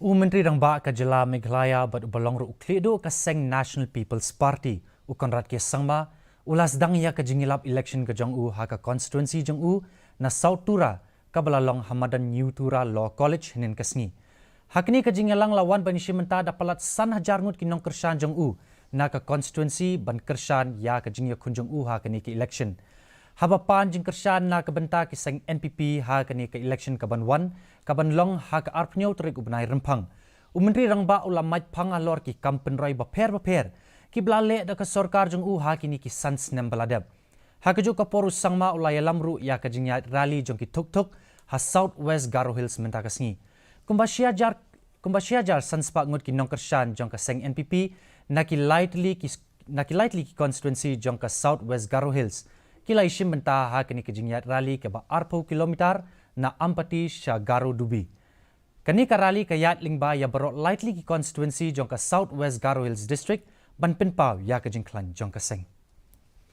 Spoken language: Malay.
Menteri Rangba ka Jela Meghalaya bat balong ru uklido ka Seng National People's Party ukonrat ke sangma ulas dang ya ka jingilap election ka jong ha ka constituency jong na South Tura ka balalong Hamadan New Tura Law College hinin kasngi. Hakni ka jingilang lawan banishimenta dapalat san hajar ngut kinong kershan jong na ka constituency ban kershan ya ka jingya kunjong ha kani ka election. Habapan jing kershan na kabenta ki Seng NPP ha kani ka election kaban 1 kaban long ha ka arpnyo trik ubnai rempang. Menteri Rangba ulam maj pangalor ki kampen roi baper ki blale da ka sarkar jong ha kini ki sans nem baladab. Ha ka jo ka porus sangma ulaya lamru ya ka jingya rally jong ki tuk ha South West Garo Hills menta kasngi. Kumbasya jar sanspa ngut ki nong kershan jong ka Seng NPP na ki lightly ki constituency jong ka South West Garo Hills. Kila isim benta ha kini kejingyat rally ke ba 40 kilometer na ampati sya Garo Dubi. Kani ka rally kayat lingba ya baro lightly ki constituency jong ka South West Garo Hills district ban pinpaw ya kejingklan jong ka Seng.